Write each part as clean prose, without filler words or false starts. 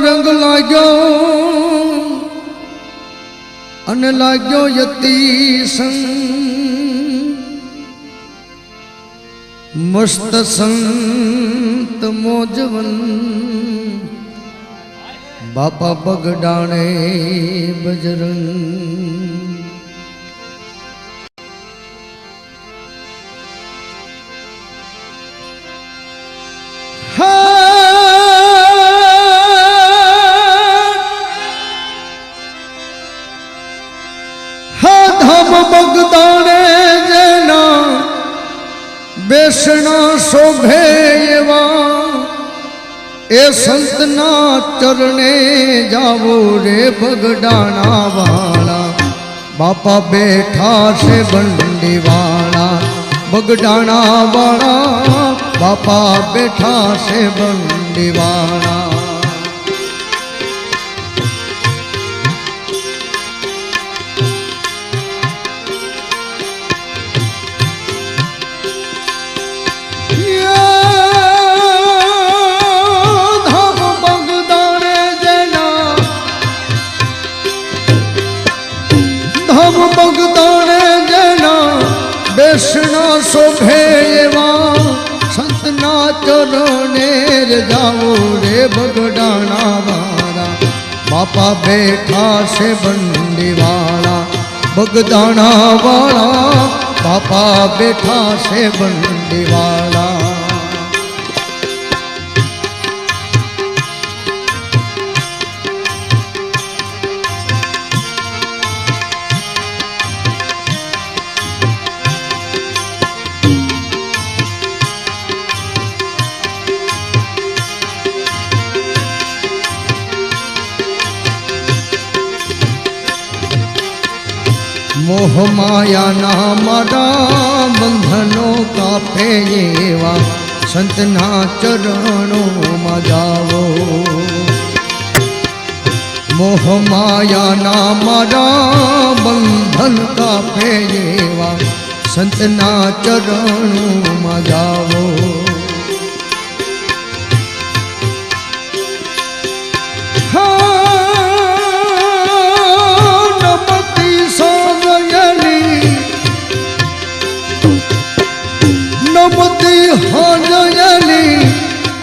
रंग लाग्यो अन लाग्यो यती संग मस्त संत मोजवन बापा बगडाणे बजरंग बगदाणे जना बेसना शोभे एवा ए संतना चरणे जावो रे बगडाणा वाला बापा बैठा से बंडी वाला बगडाणा वाला बापा बैठा से बंडी वाला बगदाणे जना बेसना शोभे एवा संतना चरणे जाओ रे बगडाणा वाला बापा बैठा से बंडी वाला बगदाणा वाला बापा बैठा से बंडी वाला मोह माया ना मारा बंधनों का फेवा संतना चरणों में जाओ मोह माया ना मारा बंधन का फेवा संतना चरणों में जाओ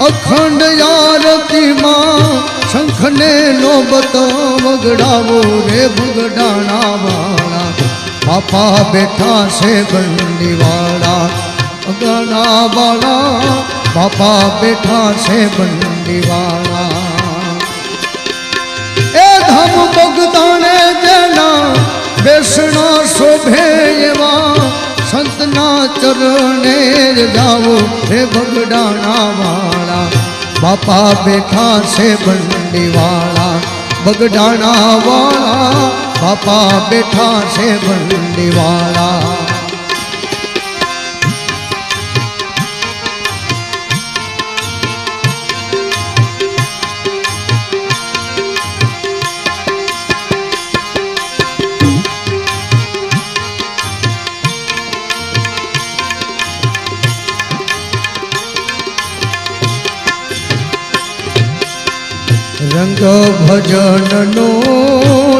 अखंड आरती मां शंख ने नौबत बगड़ावो रे बगडाणा वाला बापा बैठा से बंडी वाला बगडाणा वाला बापा बैठा से बंडी वाला ए धम बगदाणे जना बेसना शोभे एवा संतना चरणे जाओ रे बगडाणा वाला बापा बैठा से बंडी वाला बगडाणा वाला बापा बैठा से बंडी वाला रंग भजन नो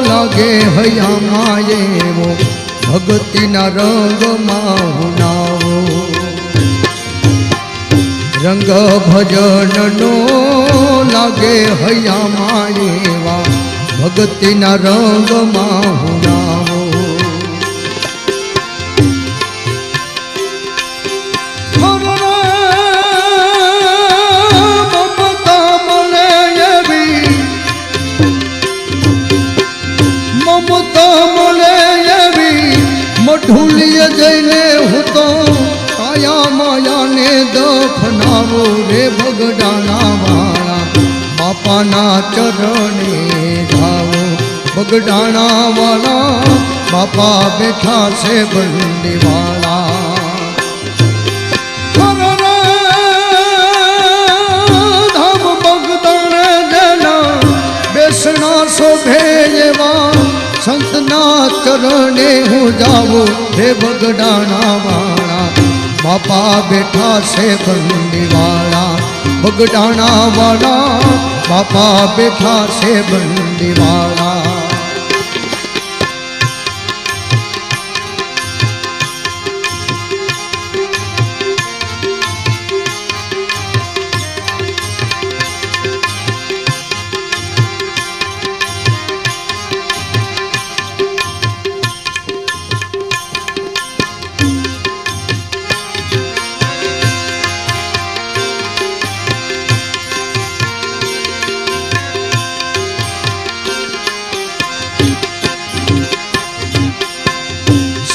लागे हया माये वो भक्ति न रंग माहुनावो रंग भजन नो लागे हया माये वा भक्ति न रंग माहुनावो ढूलिए जैने हूँ तो काया माया ने दफनावो रे बगडाणा वाला बापा ना चरणे जाओ बगडाणा वाला बापा बैठा से बंडी वाला धाम बगदाणे जना बेसना शोभे एवा संतना चरणे हूँ जाओ रे बगडाणा वाला बापा बैठा से बंडी वाला बगडाना वाला बापा बैठा से बंडी वाला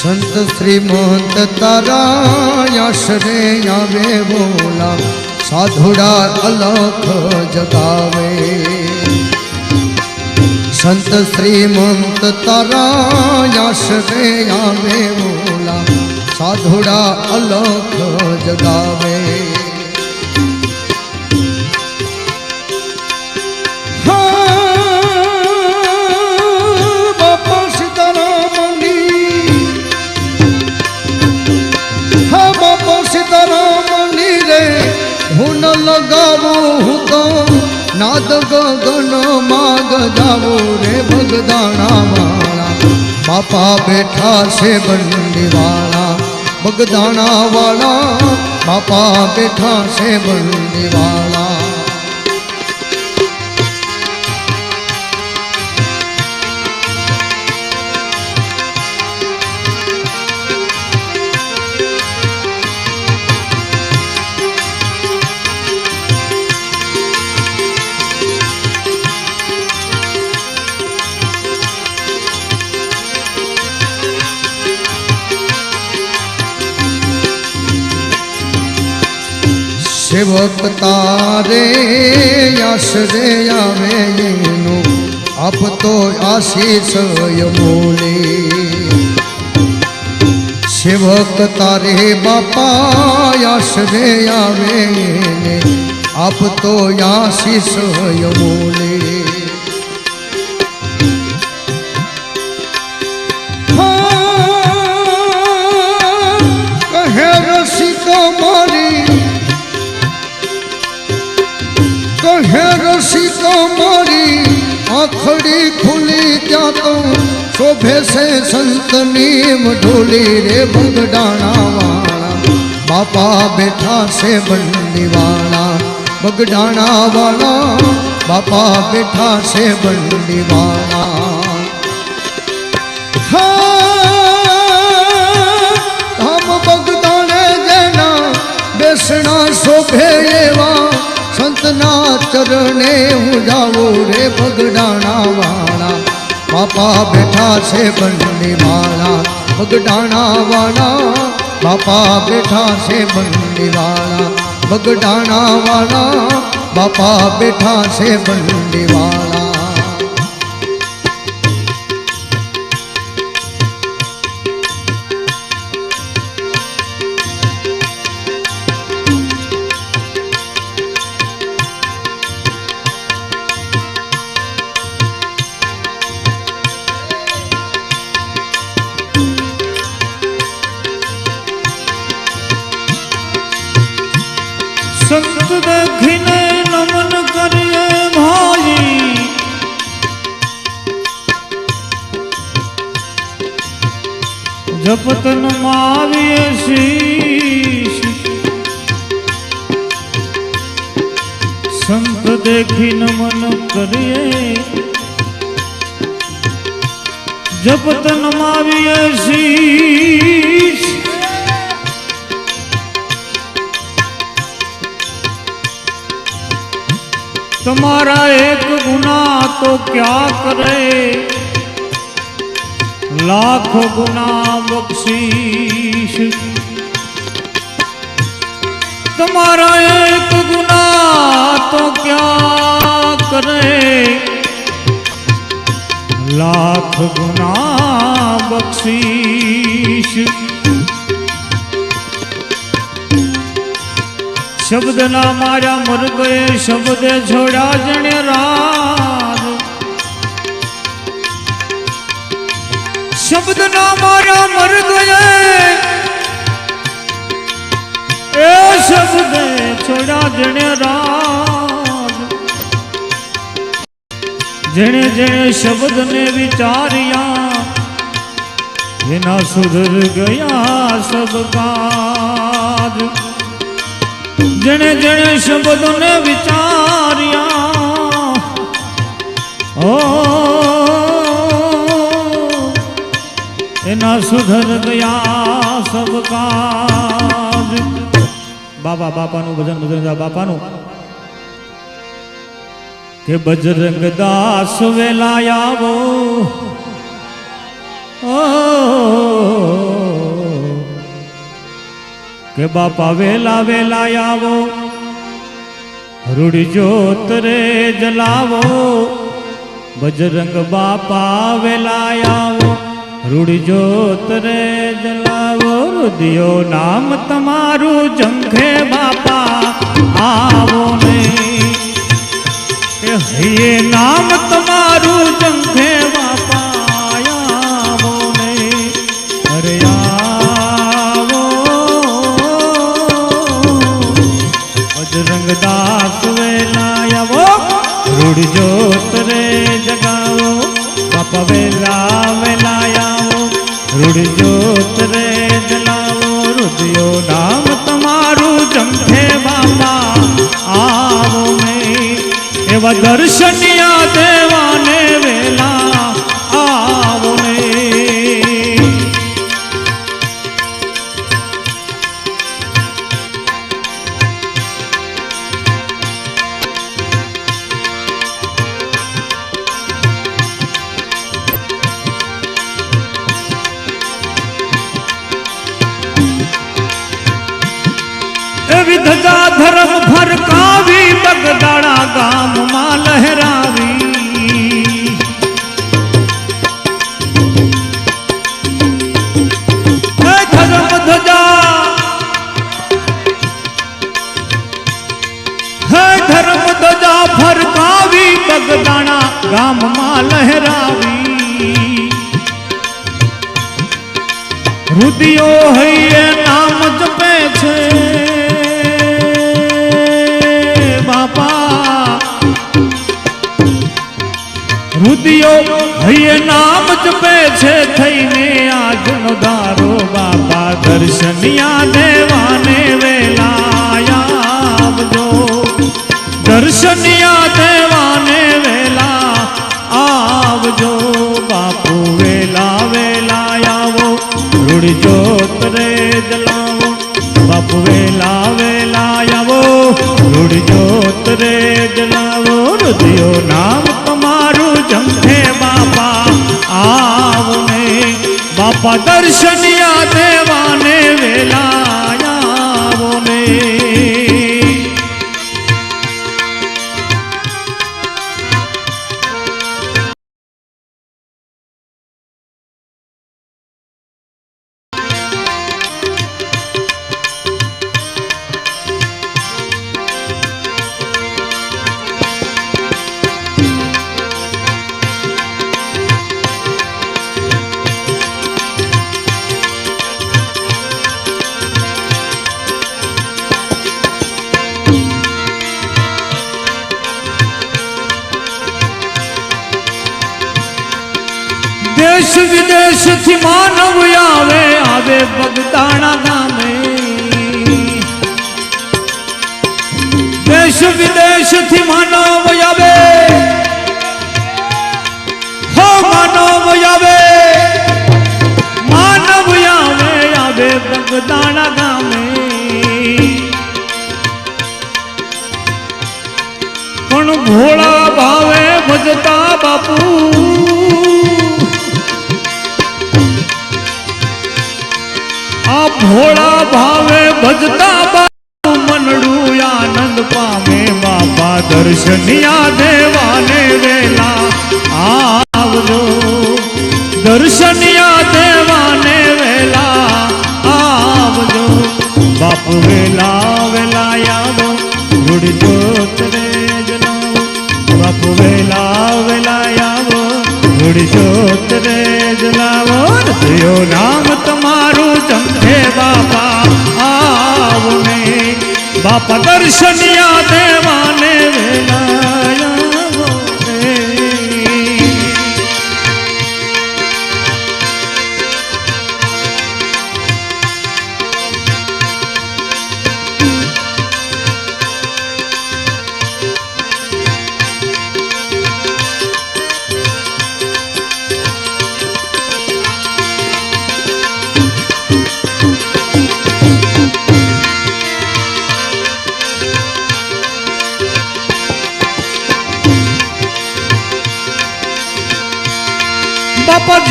संत श्रीमंत तारा आश्रे आवे बोला साधुड़ा अलख जगावे संत श्रीमंत तारा आश्रे आवे बोला साधुड़ा अलख जगावे हुन लगावो हूँ तो नाद गगन माग जावो रे बगदाना वाला बापा बैठा से बंडी वाला बगदाना वाला बापा बैठा से बंडी वाला सेवक तारे आश्रे आवे येनो आप तो आशीष यमोले सेवक तारे बापा आश्रे आवे येने आप तो आशीष यमोले कहे रसिक मारी कहे रसिक मारी आखड़ी खुली क्या तो शोभे से संत नीम ढोली रे बगडाना वाला बापा बैठा से बंडी वाला बगडाना वाला बापा बैठा से बंडी वाला हम बगदाने देना बेसना शोभे एवा संतना चरणे हूँ जाओ रे बगडाना वाला बापा बैठा से बंडी वाला बगडाना वाला बापा बैठा से बंडी वाला बगडाना वाला बापा बैठा से बंडी वाला संत देखिने नमन करिए भाई जपत नमाविए शीश संत देखी नमन करिए जपत नमाविए शीश तुम्हारा एक गुना तो क्या करे लाख गुना बख्शीश तुम्हारा एक गुना तो क्या करे लाख गुना बख्शीश शब्द ना मारा मर गए शब्द छोड़ा जने राज शब्द ना मारा मर गए જેણે જેણે શબ્દને વિચાર્યા એના સુધર ગયા સબ કાજ. જેણે જેણે શબ્દોને વિચાર્યા ઓ એના સુધર ગયા સબ કાજ. બાપાનું ભજન ભજન બાપાનું કે બજરંગ દાસ વેલા આવો કે બાપા વેલા વેલા આવો રૂડી જ્યોત રે જલાવો. બજરંગ બાપા વેલા આવો રૂડી જ્યોત રે જલાવો. રુદિયો નામ તમારું જંખે બાપા આવો ને હૈયે નામ તમારું જંખે બાપા આવો ને. અરે આવો બજરંગ દાસ વેલા આવો રૂડી જ્યોત રે જગાવો. બાપા વેલા વેલા આવો રૂડી જ્યોત રે જલાવો. રુદિયો નામ તમારું જંખે બાપા આવો ને. એવા દર્શનિયા દેવાને વેલા આવો ને. એવી ધજા ધર્મ ફરકાવી બગદાણા ગામમાં લહેરાવી. હે ધર્મ ધજા હે ધર્મ ધજા ફરકાવી બગદાણા ગામમાં લહેરાવી. રુદિયો હૈયે નામ જપે છે બાપા. રુદિયો હૈયે નામ જપે છે થઈને આજનો દારો બાપા. દર્શનિયા દેવાને વેલા આવજો. દર્શનિયા દેવાને વેલા આવજો. બાપુ વેલા વેલા આવો રૂડી જ્યોત રે જલાવો. બાપુ વેલા વેલા આવો રૂડી જ્યોત રે જલાવો. રુદિયો નામ તમારું જંખે બાપા આવો ને. બાપા દર્શનિયા દેવાને વેલા આવો ને. દેશ વિદેશ થી માનવ આવે આવે બગદાણા ગામે. દેશ વિદેશ થી માનવ આવે હો માનવ આવે. માનવ આવે આવે બગદાણા ગામે. પણ ભોળા ભાવે ભજતા બાપુ આ ભોળા ભાવે ભજતા બાપુ મનડું આનંદ પામે. બાપા દર્શનિયા દેવાને વેલા આવજો. દર્શનિયા દેવાને વેલા આવજો. બાપુ વેલા વેલા આવો રૂડી જ્યોત રે જલાવો. બાપુ વેલા વેલા આવો રૂડી જ્યોત રે જલાવો. રુદિયો નામ તમારું જંખે બાપા આવો ને. બાપા દર્શનિયા દેવાને વેલા આવો ને.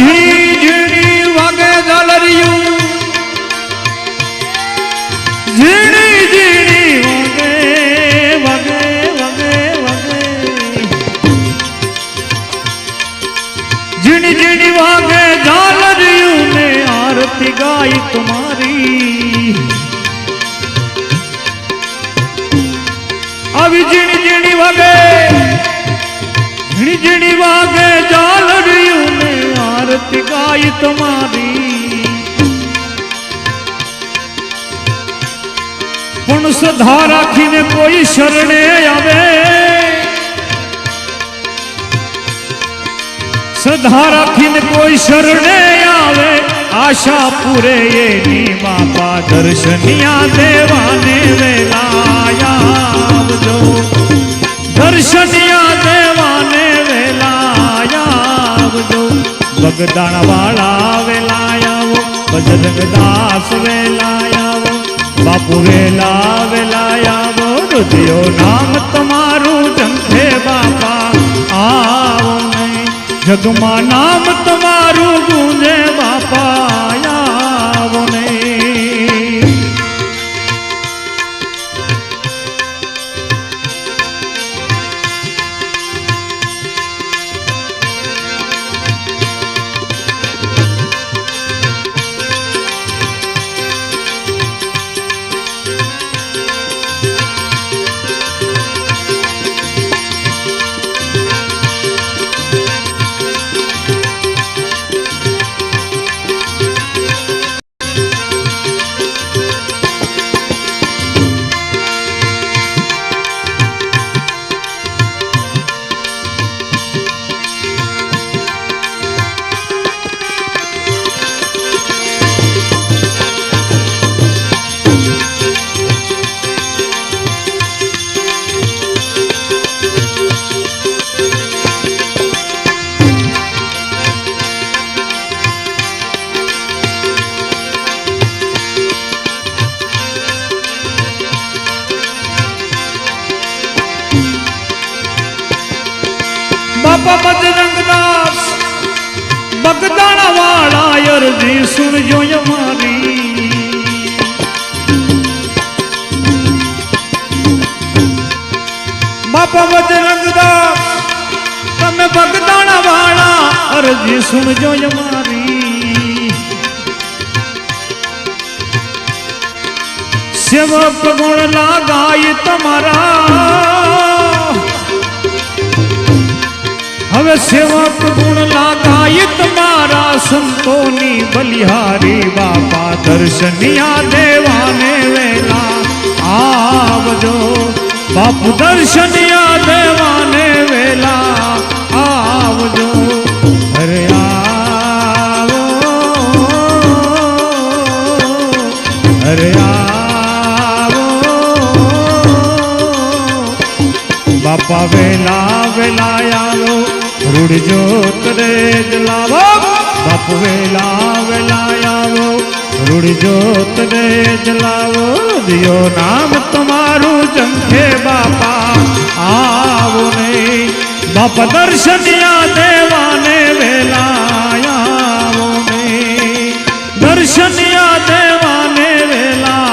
ઝીણી ઝીણી વાગે ઝાલરિયું ઝીણી ઝીણી વાગે વાગે વાગે ઝીણી ઝીણી વાગે ઝાલરિયું ને આરતી ગાય તમારી આવી ઝીણી ઝીણી વાગે ઝીણી ઝીણી વાગે ઝાલરિયું ને આરતી ગાય તમારી પણ સધા રાખીને કોઈ શરણે આવે સધા રાખીને કોઈ શરણે આવે આશા પૂરે એની બાપા દર્શનિયા દેવાને વેલા આવજો દર્શનિયા દેવાને વેલા આવજો બગદાણા વાળા વેલા આવો બજરંગ દાસ વેલા આવો બાપુ વેલા વેલા આવો રુધિયો નામ તમારું જંખે બાપા આવો નહીં જગમાં નામ તમારું ગુંજે બાપા આવો નહીં બાપા બજરંગ દાસ બગદાણા વાળા અરજી સુનજો અમારી બાપા બજરંગ દાસ તમે બગદાણા વાળા અરજી સુનજો અમારી સેવક ગુણ લાગાય તમારા હવે સેવક ગુણ લાગાય તમારા સંતોની બલિહારી બાપા દર્શનિયા દેવાને વેલા આવજો બાપુ દર્શનિયા દેવાને વેલા આવજો અરે આવો અરે આવો બાપા વેલા વેલા આવો રૂડજો તરે જલાવો બાપુ વેલા વેલા આવો રૂડજો તરે જલાવો દિયો નામ તમારું જંખે બાપા આવો નહીં બાપા દર્શનિયા દેવાને વેલા આવો નહીં દર્શનિયા દેવાને વેલા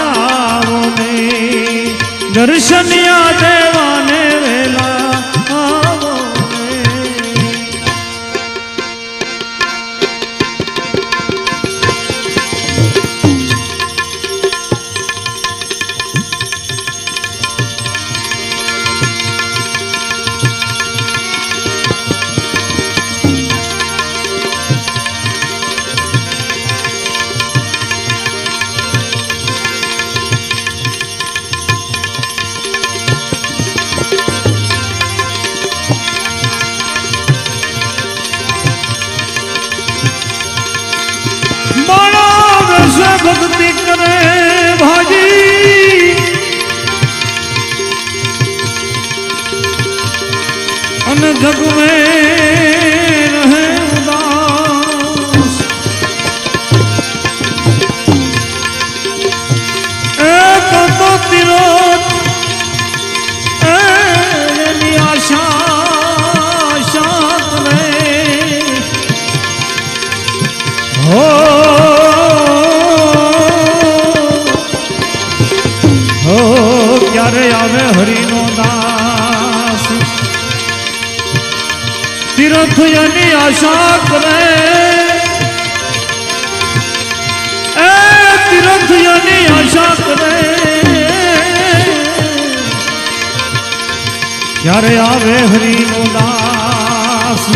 આવો નહીં દર્શનિયા દેવાને વેલા આવો ભક્તિ કરે ભાજી અને જગ में રહે ઉદાસ એક તો તિરોત એની આશા શાંત રહે આવે હરિનો દાસ તીર્થની આશા કરે એ તીર્થની આશા કરે ત્યારે આવે હરિનો દાસ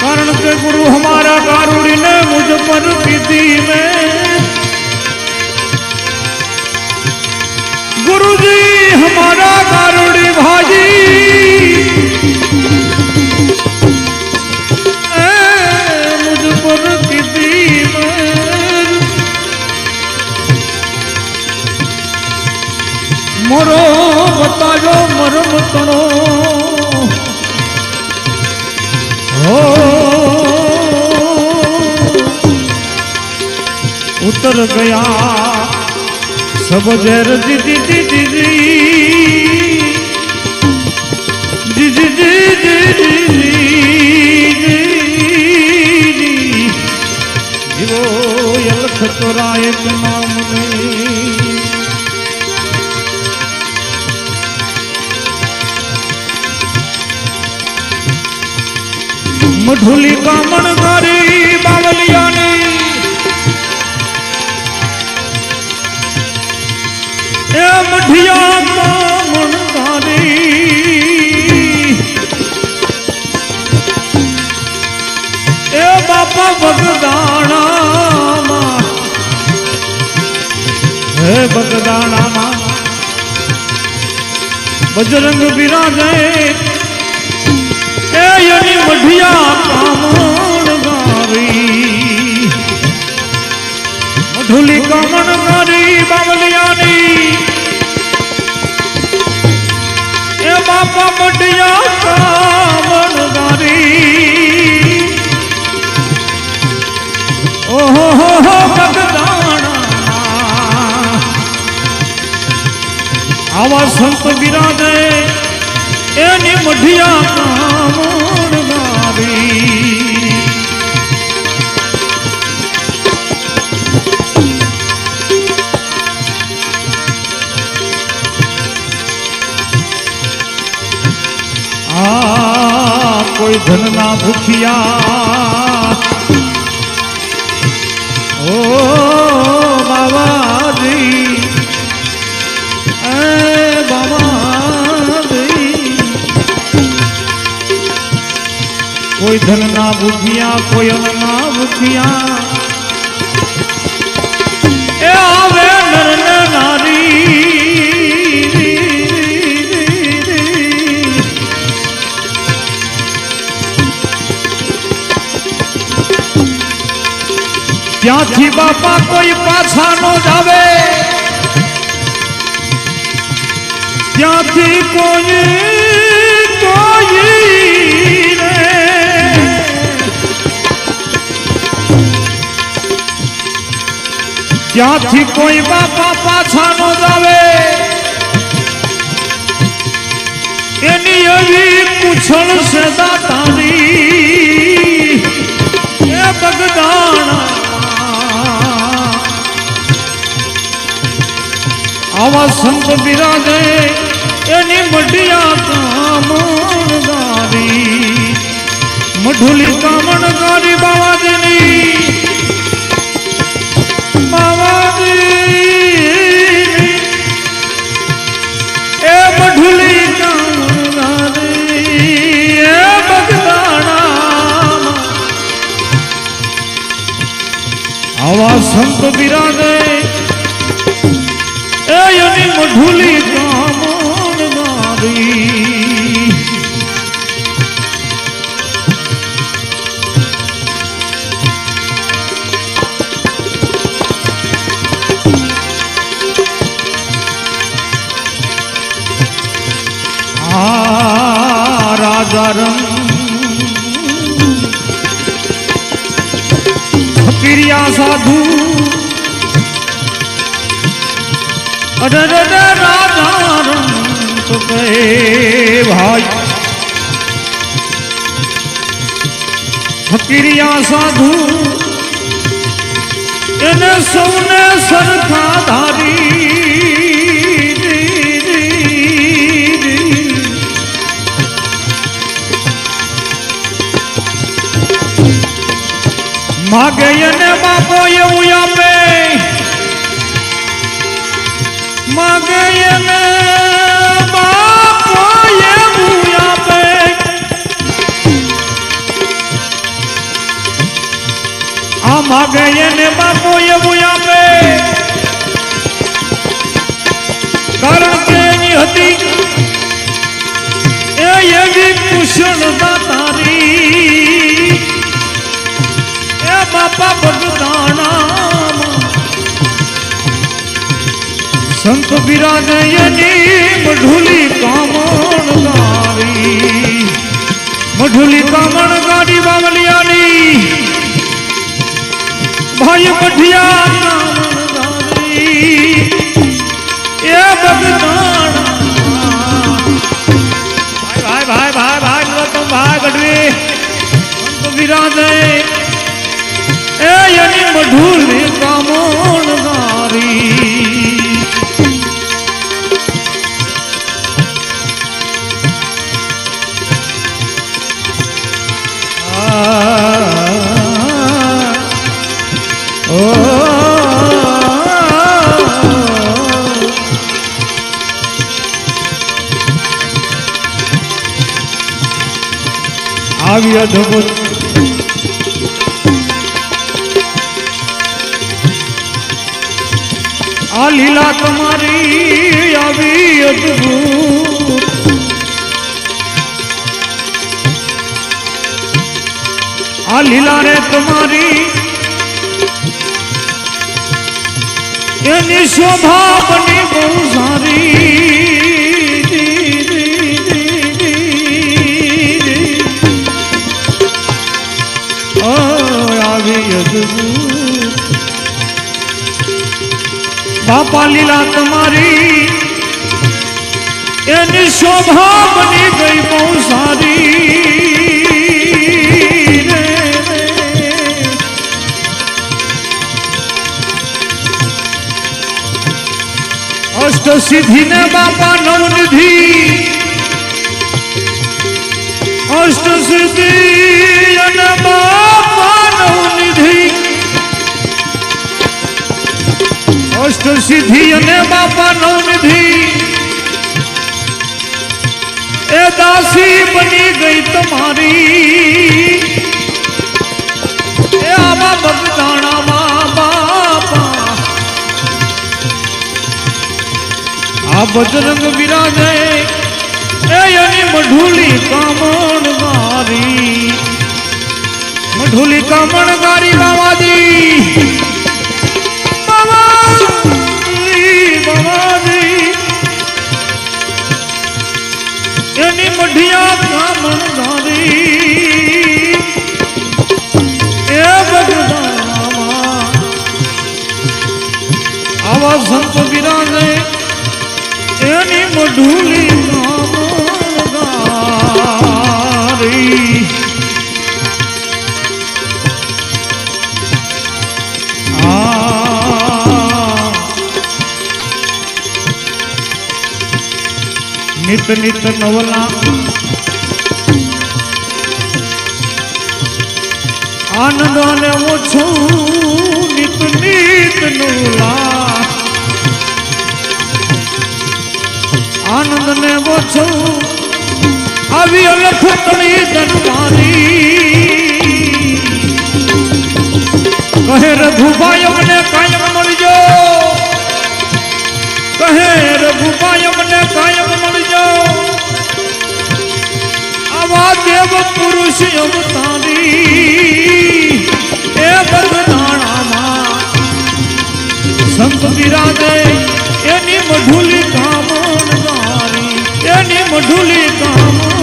कारण के गुरु हमारा कारुणी ने मुझ पर प्रीति में गुरु जी हमारा कारुणी भाजी मुझ पर प्रीति में मोरो बतायो मरम तणो उतर गया सब जर दी दी दी दी दी दी दी जीवो यलख तोराय नाम में मढुली कामण गारी बावलियानी ए मढिया कामण गारी ए बापा बगदाना हे बगदाना बजरंग बिराजे यानी मढिया कामण गारी मढुली कामण गारी बावलियानी ए बापा मढिया कामण गारी ओहो हो बगदाना आवा संत बिराजे एनी मढिया कामण गारी कोई धन ना भूखिया ओ बाबा जी बाबा कोई धन ना भूखिया कोई अन्न ना भूखिया ए आवे नर ने नारी ત્યાંથી બાપા કોઈ પાછા નો જાવે ત્યાંથી કોઈ ત્યાંથી કોઈ બાપા પાછા નો જાવે એની એવી પૂછલ છે દાતાની એ બગદાણા આવા સંત બિરાજે એની મઢિયા કામણ ગારી મઢુલી કામણ ગારી બાવાજીની એ મઢુલી કામણ ગારી એ બગદાણા આવા સંત બિરાજે એની મઢુલી કામણ ગારી રાજા રંગ ફકીરિયા સાધુ अरे राजा तो कहे भाई फकीरिया साधु એને સૌને સરખા ધારી માગે એને બાપો એવું આપે માગે એને બાપો એવું આપે આ માગે એને બાપો એવું આપે કારણ કે એની હતી એ એવી કુશળતા તારી એ બાપા બગદાણા સંત બિરાજ એની મઢુલી કામણ ગાડી બાવલિયાની ભાઈ મઢિયા કામણ ગાડી એ બગદાણા ભાઈ તો ભાઈ ગઢવી સંત બિરાજ એની મઢુલી કામણ ગાડી આવી અદ્ભુત આ લીલા તમારી આવી અદ્ભુત આ લીલા રે તમારી એની શોભા બની બહુ સારી બાપા લીલા તમારી એની શોભા બની ગઈ બહુ સારી અષ્ટ સિદ્ધિ ને બાપા નવનિધિ અષ્ટ સિદ્ધિ અને બાપા નવનિધિ અષ્ટ સિદ્ધિ અને બાપા નવનિધિ એ દાસી બની ગઈ તમારી એ આવા બગદાણામાં બાપા આ બજરંગ બિરાજે એ એની મઢુલી કામણ ગારી બાવાજી એની મઢિયા કામણ ગારી એ બગદાણામાં આવા સંત બિરાજે એની મઢુલી કામણ ગારી નિત નિત નવલા આનંદ અને ઓછો નિત નિત નવલા આનંદ ને ઓછો આવી અલખ તણી ધનવારી કહે રઘુભાઈ અમને કાયમ મળજો કહે રઘુભાઈ અમને કાયમ મળજો આવા દેવ પુરુષ અવતારી એ બગદાણામાં સંત બિરાજે એની મઢુલી કામણ ગારી એની મઢુલી કામણ